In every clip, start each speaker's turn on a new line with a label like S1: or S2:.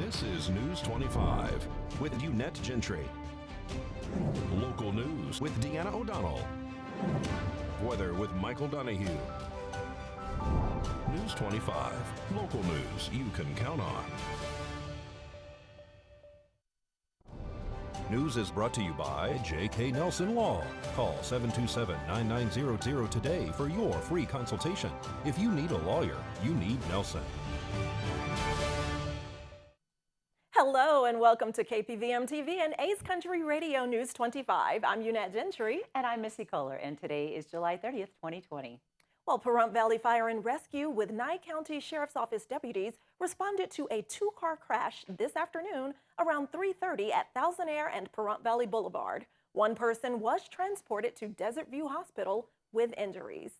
S1: This is News 25 with Unette Gentry. Local news with Deanna O'Donnell. Weather with Michael Donahue. News 25, local news you can count on. News is brought to you by J.K. Nelson Law. Call 727-9900 today for your free consultation. If you need a lawyer, you need Nelson.
S2: Hello and welcome to KPVM-TV and A's Country Radio News 25. I'm Unette Gentry.
S3: And I'm Missy Kohler, and today is July 30th, 2020.
S2: Well, Pahrump Valley Fire and Rescue with Nye County Sheriff's Office deputies responded to a two-car crash this afternoon around 3:30 at Thousand Air and Pahrump Valley Boulevard. One person was transported to Desert View Hospital with injuries.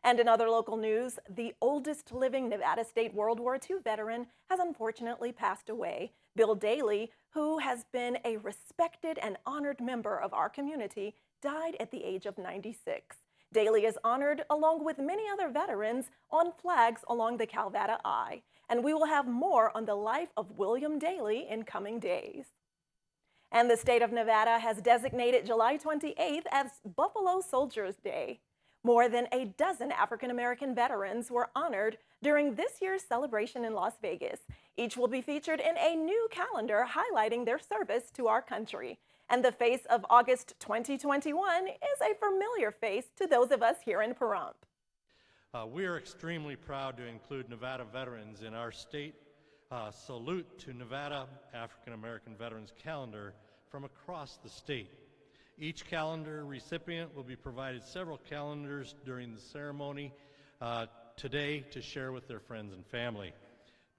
S2: And in other local news, the oldest living Nevada State World War II veteran has unfortunately passed away. Bill Daly, who has been a respected and honored member of our community, died at the age of 96. Daly is honored along with many other veterans on flags along the Calvada Eye. And we will have more on the life of William Daly in coming days. And the state of Nevada has designated July 28th as Buffalo Soldiers Day. More than a dozen African-American veterans were honored during this year's celebration in Las Vegas. Each will be featured in a new calendar highlighting their service to our country. And the face of August 2021 is a familiar face to those of us here in Pahrump.
S4: We are extremely proud to include Nevada veterans in our state Salute to Nevada African-American Veterans calendar from across the state. Each calendar recipient will be provided several calendars during the ceremony today to share with their friends and family.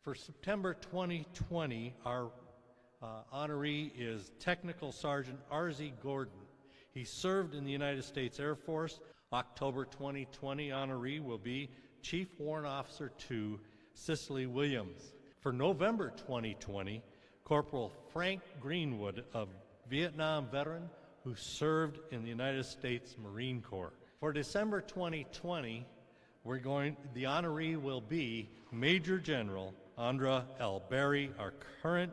S4: For September 2020, our honoree is Technical Sergeant R.Z. Gordon. He served in the United States Air Force. October 2020 honoree will be Chief Warrant Officer 2 Cicely Williams. For November 2020, Corporal Frank Greenwood, a Vietnam veteran who served in the United States Marine Corps. For December 2020, the honoree will be Major General Andra L. Berry, our current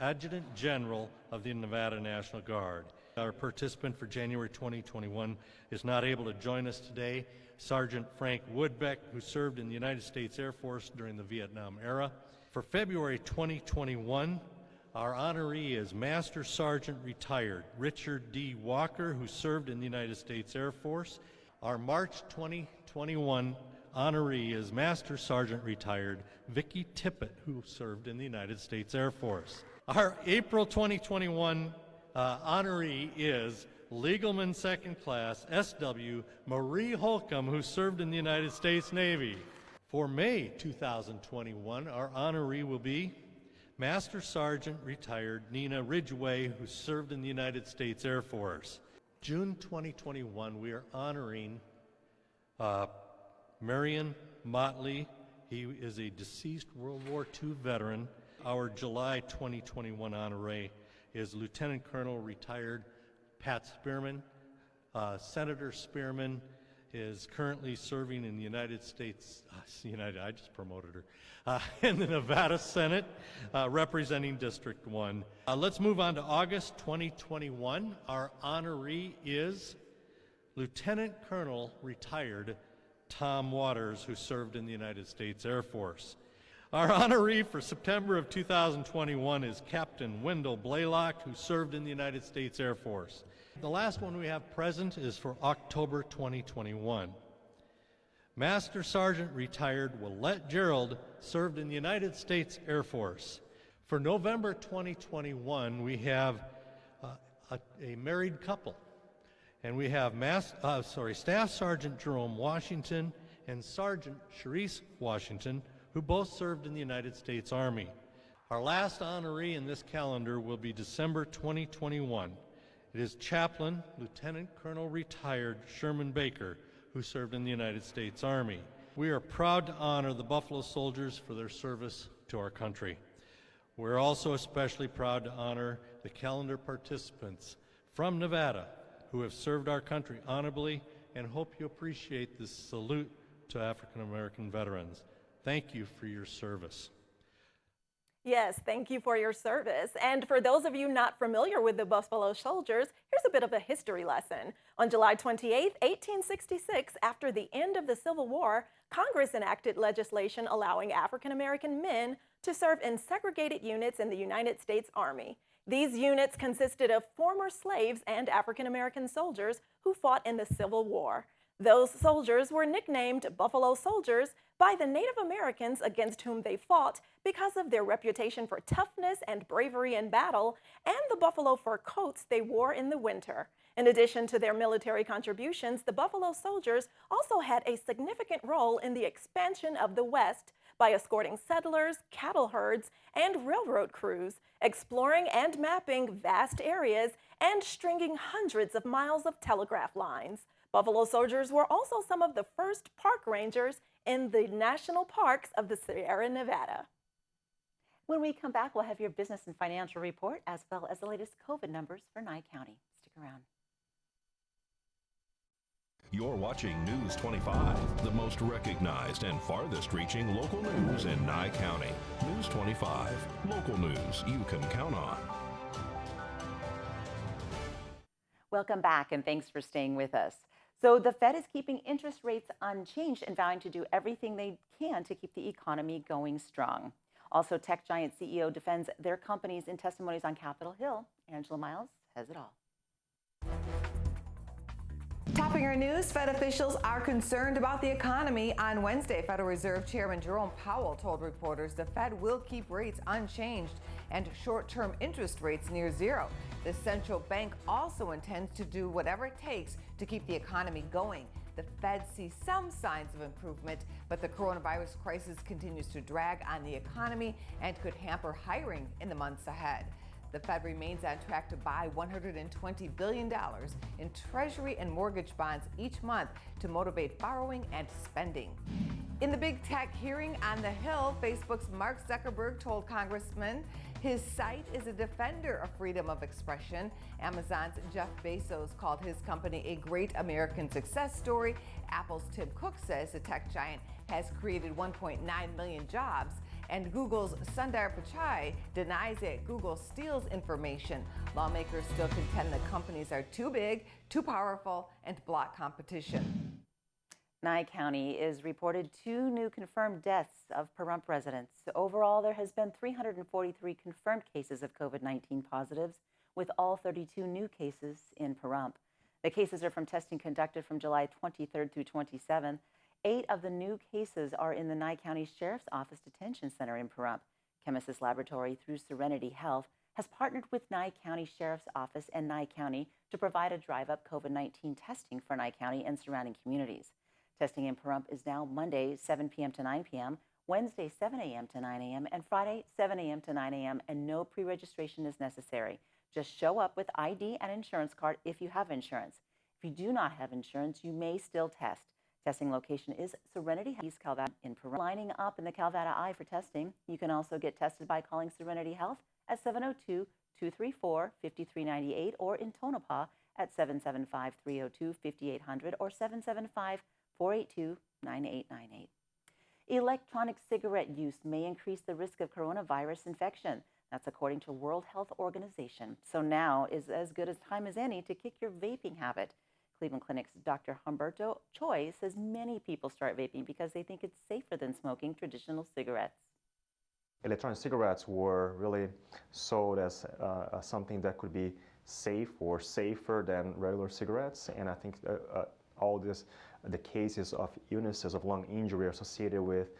S4: Adjutant General of the Nevada National Guard. Our participant for January 2021 is not able to join us today, Sergeant Frank Woodbeck, who served in the United States Air Force during the Vietnam era. For February 2021, our honoree is Master Sergeant Retired Richard D. Walker, who served in the United States Air Force. Our March 2021 honoree is Master Sergeant Retired Vicki Tippett, who served in the United States Air Force. Our April 2021 honoree is Legalman Second Class S.W. Marie Holcomb, who served in the United States Navy. For May 2021, our honoree will be Master Sergeant Retired Nina Ridgway, who served in the United States Air Force. June 2021, we are honoring Marion Motley. He is a deceased World War II veteran. Our July 2021 honoree is Lieutenant Colonel Retired Pat Spearman. Senator Spearman is currently serving in the United States, I just promoted her, in the Nevada Senate, representing District 1. Let's move on to August 2021. Our honoree is Lieutenant Colonel Retired Tom Waters, who served in the United States Air Force. Our honoree for September of 2021 is Captain Wendell Blaylock, who served in the United States Air Force. The last one we have present is for October 2021. Master Sergeant Retired Willette Gerald served in the United States Air Force. For November 2021, we have a married couple. And we have Staff Sergeant Jerome Washington and Sergeant Sharice Washington, who both served in the United States Army. Our last honoree in this calendar will be December 2021. It is Chaplain Lieutenant Colonel Retired Sherman Baker, who served in the United States Army. We are proud to honor the Buffalo Soldiers for their service to our country. We're also especially proud to honor the calendar participants from Nevada who have served our country honorably, and hope you appreciate this salute to African American veterans. Thank you for your service.
S2: Yes, thank you for your service. And for those of you not familiar with the Buffalo Soldiers, here's a bit of a history lesson. On July 28, 1866, after the end of the Civil War, Congress enacted legislation allowing African American men to serve in segregated units in the United States Army. These units consisted of former slaves and African American soldiers who fought in the Civil War. Those soldiers were nicknamed Buffalo Soldiers by the Native Americans against whom they fought because of their reputation for toughness and bravery in battle and the buffalo fur coats they wore in the winter. In addition to their military contributions, the Buffalo Soldiers also had a significant role in the expansion of the West by escorting settlers, cattle herds, and railroad crews, exploring and mapping vast areas, and stringing hundreds of miles of telegraph lines. Buffalo Soldiers were also some of the first park rangers in the national parks of the Sierra Nevada.
S3: When we come back, we'll have your business and financial report as well as the latest COVID numbers for Nye County. Stick around.
S1: You're watching News 25, the most recognized and farthest reaching local news in Nye County. News 25, local news you can count on.
S3: Welcome back, and thanks for staying with us. So the Fed is keeping interest rates unchanged and vowing to do everything they can to keep the economy going strong. Also, tech giant CEO defends their companies in testimonies on Capitol Hill. Angela Miles has it all.
S5: Topping our news, Fed officials are concerned about the economy. On Wednesday, Federal Reserve Chairman Jerome Powell told reporters the Fed will keep rates unchanged and short-term interest rates near zero. The central bank also intends to do whatever it takes to keep the economy going. The Fed sees some signs of improvement, but the coronavirus crisis continues to drag on the economy and could hamper hiring in the months ahead. The Fed remains on track to buy $120 billion in Treasury and mortgage bonds each month to motivate borrowing and spending. In the big tech hearing on the Hill, Facebook's Mark Zuckerberg told congressmen his site is a defender of freedom of expression. Amazon's Jeff Bezos called his company a great American success story. Apple's Tim Cook says the tech giant has created 1.9 million jobs. And Google's Sundar Pichai denies that Google steals information. Lawmakers still contend the companies are too big, too powerful, and block competition.
S3: Nye County is reported 2 new confirmed deaths of Pahrump residents. Overall, there has been 343 confirmed cases of COVID-19 positives, with all 32 new cases in Pahrump. The cases are from testing conducted from July 23rd through 27th. 8 of the new cases are in the Nye County Sheriff's Office Detention Center in Pahrump. Chemisys Laboratory, through Serenity Health, has partnered with Nye County Sheriff's Office and Nye County to provide a drive-up COVID-19 testing for Nye County and surrounding communities. Testing in Pahrump is now Monday, 7 p.m. to 9 p.m., Wednesday, 7 a.m. to 9 a.m., and Friday, 7 a.m. to 9 a.m., and no pre-registration is necessary. Just show up with ID and insurance card if you have insurance. If you do not have insurance, you may still test. Testing location is Serenity Health, East Calvada in Pahrump. Lining up in the Calvada Eye for testing. You can also get tested by calling Serenity Health at 702-234-5398 or in Tonopah at 775-302-5800 or 775-482-9898. Electronic cigarette use may increase the risk of coronavirus infection. That's according to World Health Organization. So now is as good a time as any to kick your vaping habit. Cleveland Clinic's Dr. Humberto Choi says many people start vaping because they think it's safer than smoking traditional cigarettes.
S6: Electronic cigarettes were really sold as something that could be safe or safer than regular cigarettes, and I think all the cases of illnesses of lung injury associated with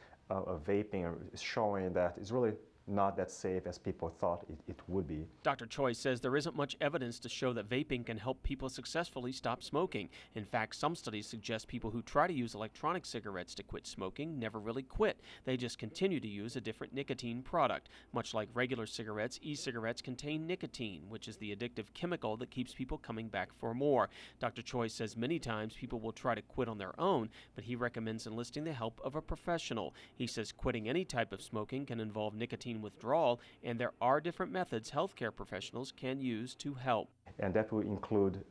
S6: vaping is showing that it's really not that safe as people thought it would be.
S7: Dr. Choi says there isn't much evidence to show that vaping can help people successfully stop smoking. In fact, some studies suggest people who try to use electronic cigarettes to quit smoking never really quit. They just continue to use a different nicotine product. Much like regular cigarettes, e-cigarettes contain nicotine, which is the addictive chemical that keeps people coming back for more. Dr. Choi says many times people will try to quit on their own, but he recommends enlisting the help of a professional. He says quitting any type of smoking can involve nicotine withdrawal, and there are different methods healthcare professionals can use to help.
S6: And that will include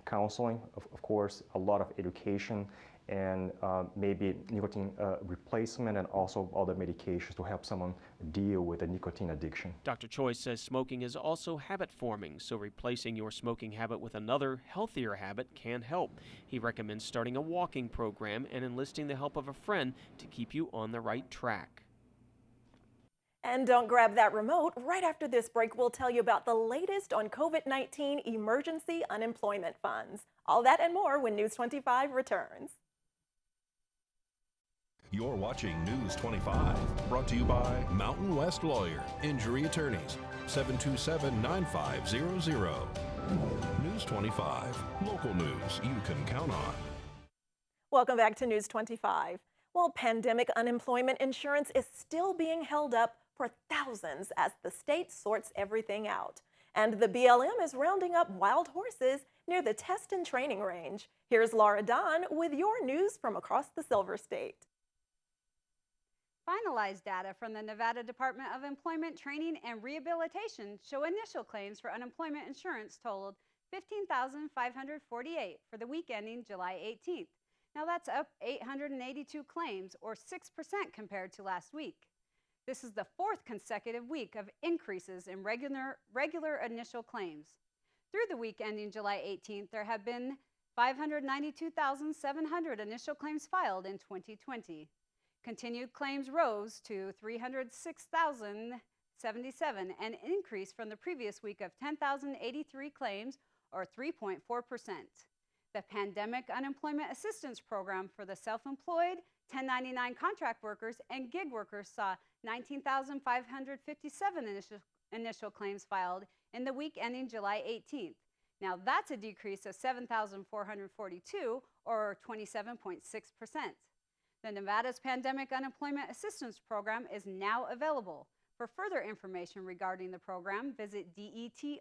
S6: counseling, of course, a lot of education, and maybe nicotine replacement and also other medications to help someone deal with a nicotine addiction.
S7: Dr. Choi says smoking is also habit forming, so replacing your smoking habit with another, healthier habit can help. He recommends starting a walking program and enlisting the help of a friend to keep you on the right track.
S2: And don't grab that remote. Right after this break, we'll tell you about the latest on COVID-19 emergency unemployment funds. All that and more when News 25 returns.
S1: You're watching News 25, brought to you by Mountain West Lawyer, Injury Attorneys, 727-9500. News 25, local news you can count on.
S2: Welcome back to News 25. Well, pandemic unemployment insurance is still being held up for thousands as the state sorts everything out. And the BLM is rounding up wild horses near the test and training range. Here's Laura Don with your news from across the Silver State.
S8: Finalized data from the Nevada Department of Employment, Training, and Rehabilitation show initial claims for unemployment insurance totaled 15,548 for the week ending July 18th. Now that's up 882 claims, or 6% compared to last week. This is the fourth consecutive week of increases in regular initial claims. Through the week ending July 18th, there have been 592,700 initial claims filed in 2020. Continued claims rose to 306,077, an increase from the previous week of 10,083 claims, or 3.4%. The Pandemic Unemployment Assistance Program for the self-employed, 1099 contract workers, and gig workers saw 19,557 initial claims filed in the week ending July 18th. Now that's a decrease of 7,442, or 27.6%. The Nevada's Pandemic Unemployment Assistance Program is now available. For further information regarding the program, visit detr.nv.gov.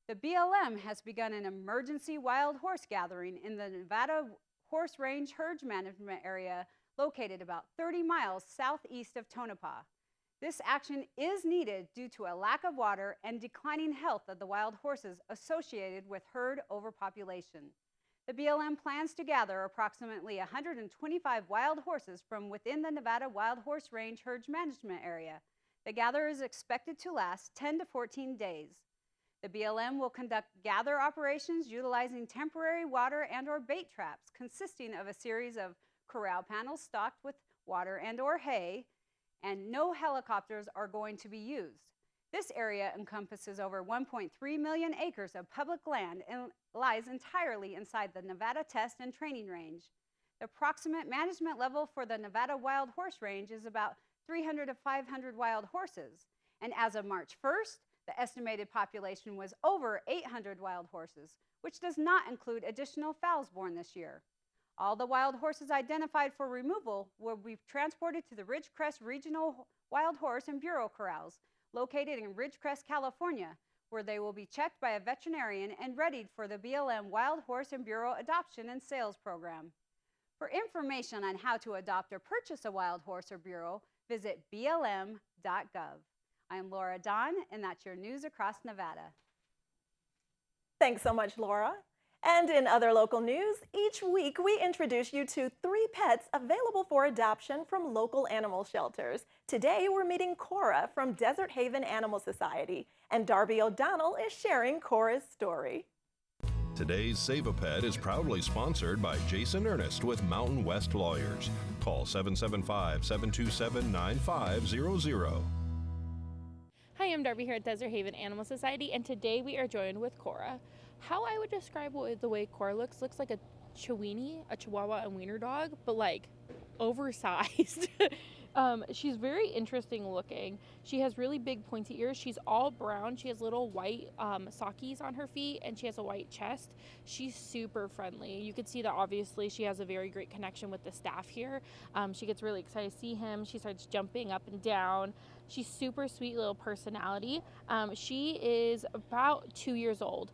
S8: The BLM has begun an emergency wild horse gathering in the Nevada Horse Range Herd Management Area located about 30 miles southeast of Tonopah. This action is needed due to a lack of water and declining health of the wild horses associated with herd overpopulation. The BLM plans to gather approximately 125 wild horses from within the Nevada Wild Horse Range Herd Management Area. The gather is expected to last 10 to 14 days. The BLM will conduct gather operations utilizing temporary water and/or bait traps consisting of a series of corral panels stocked with water and/or hay, and no helicopters are going to be used. This area encompasses over 1.3 million acres of public land and lies entirely inside the Nevada Test and Training Range. The approximate management level for the Nevada Wild Horse Range is about 300 to 500 wild horses, and as of March 1st, the estimated population was over 800 wild horses, which does not include additional fowls born this year. All the wild horses identified for removal will be transported to the Ridgecrest Regional Wild Horse and Bureau Corrals, located in Ridgecrest, California, where they will be checked by a veterinarian and readied for the BLM Wild Horse and Bureau Adoption and Sales Program. For information on how to adopt or purchase a wild horse or bureau, visit blm.gov. I'm Laura Don, and that's your news across Nevada.
S2: Thanks so much, Laura. And in other local news, each week we introduce you to 3 pets available for adoption from local animal shelters. Today we're meeting Cora from Desert Haven Animal Society, and Darby O'Donnell is sharing Cora's story.
S1: Today's Save a Pet is proudly sponsored by Jason Ernest with Mountain West Lawyers. Call 775-727-9500.
S9: Hi, I'm Darby here at Desert Haven Animal Society, and today we are joined with Cora. How I would describe the way Cora looks like a Chihuahua and wiener dog, but like oversized. She's very interesting looking. She has really big pointy ears. She's all brown. She has little white sockies on her feet, and she has a white chest. She's super friendly. You could see that obviously she has a very great connection with the staff here. She gets really excited to see him. She starts jumping up and down. She's super sweet little personality. She is about 2 years old.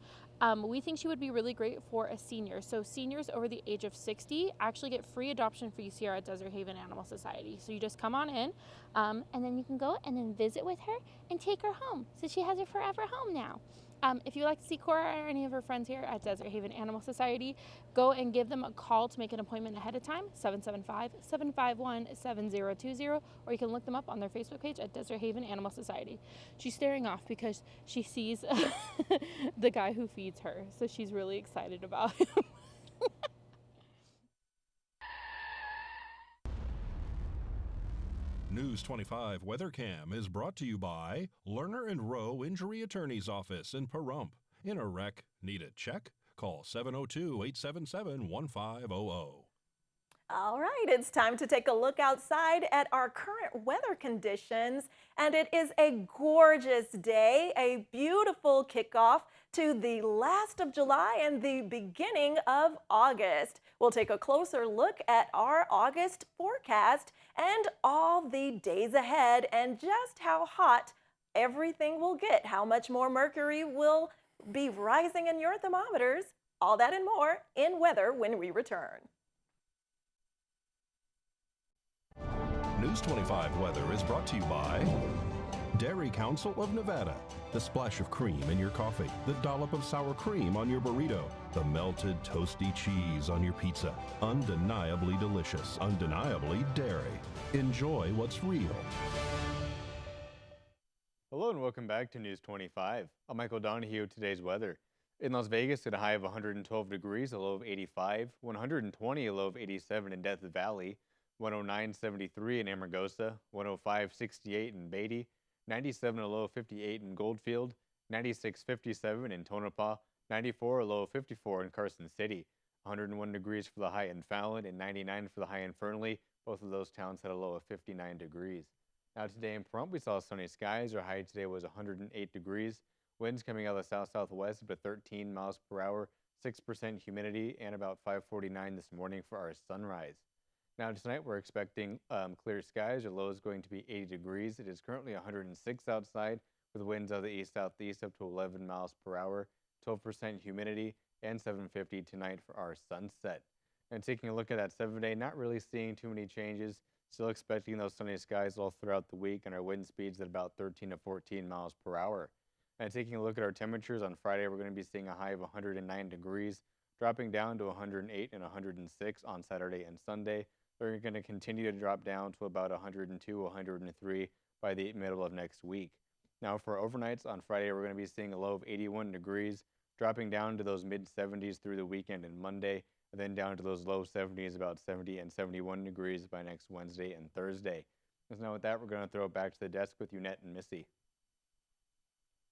S9: We think she would be really great for a senior. So seniors over the age of 60 actually get free adoption fees here at Desert Haven Animal Society. So you just come on in, and then you can go and then visit with her and take her home. So she has a forever home now. If you'd like to see Cora or any of her friends here at Desert Haven Animal Society, go and give them a call to make an appointment ahead of time, 775-751-7020, or you can look them up on their Facebook page at Desert Haven Animal Society. She's staring off because she sees the guy who feeds her, so she's really excited about him.
S1: News 25 Weather Cam is brought to you by Lerner and Rowe Injury Attorney's Office in Pahrump. In a wreck, need a check? Call 702-877-1500.
S2: All right, it's time to take a look outside at our current weather conditions, and it is a gorgeous day, a beautiful kickoff to the last of July and the beginning of August. We'll take a closer look at our August forecast and all the days ahead and just how hot everything will get, how much more mercury will be rising in your thermometers, all that and more in weather when we return.
S1: News 25 Weather is brought to you by Dairy Council of Nevada. The splash of cream in your coffee, the dollop of sour cream on your burrito, the melted toasty cheese on your pizza. Undeniably delicious, undeniably dairy. Enjoy what's real.
S10: Hello and welcome back to News 25. I'm Michael Donahue with today's weather. In Las Vegas, at a high of 112 degrees, a low of 85, 120, a low of 87 in Death Valley, 109.73 in Amargosa, 105.68 in Beatty, 97, a low of 58 in Goldfield, 96.57 in Tonopah, 94, a low of 54 in Carson City, 101 degrees for the high in Fallon, and 99 for the high in Fernley. Both of those towns had a low of 59 degrees. Now today in Pahrump, we saw sunny skies. Our high today was 108 degrees. Winds coming out of the south-southwest up to 13 miles per hour, 6% humidity, and about 5:49 this morning for our sunrise. Now tonight we're expecting clear skies. Our low is going to be 80 degrees. It is currently 106 outside with winds out of the east-southeast up to 11 miles per hour, 12% humidity, and 7:50 tonight for our sunset. And taking a look at that 7-day, not really seeing too many changes. Still expecting those sunny skies all throughout the week, and our wind speeds at about 13 to 14 miles per hour. And taking a look at our temperatures on Friday, we're going to be seeing a high of 109 degrees, dropping down to 108 and 106 on Saturday and Sunday. They're going to continue to drop down to about 102, 103 by the middle of next week. Now for overnights on Friday, we're going to be seeing a low of 81 degrees, dropping down to those mid-70s through the weekend and Monday, and then down to those low 70s, about 70 and 71 degrees by next Wednesday and Thursday. So now with that, we're going to throw it back to the desk with Unette and Missy.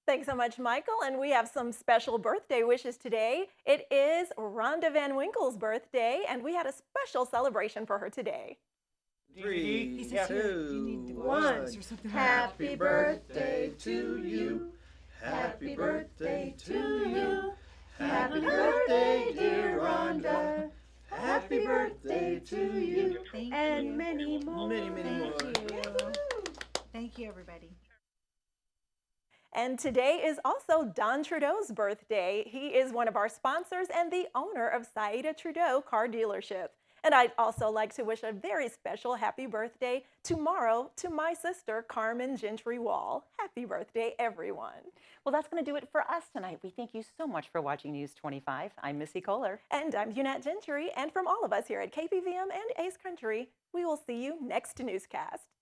S2: Thanks so much, Michael. And we have some special birthday wishes today. It is Rhonda Van Winkle's birthday, and we had a special celebration for her today.
S11: 3, 2, 1. Happy birthday to you. Happy birthday to you. Happy birthday, dear Rhonda. Happy birthday to you. And many more. Many more.
S12: Thank you. Thank you, everybody.
S2: And today is also Don Trudeau's birthday. He is one of our sponsors and the owner of Saida Trudeau Car Dealership. And I'd also like to wish a very special happy birthday tomorrow to my sister, Carmen Gentry Wall. Happy birthday, everyone.
S3: Well, that's going to do it for us tonight. We thank you so much for watching News 25. I'm Missy Kohler.
S2: And I'm Unette Gentry. And from all of us here at KPVM and Ace Country, we will see you next newscast.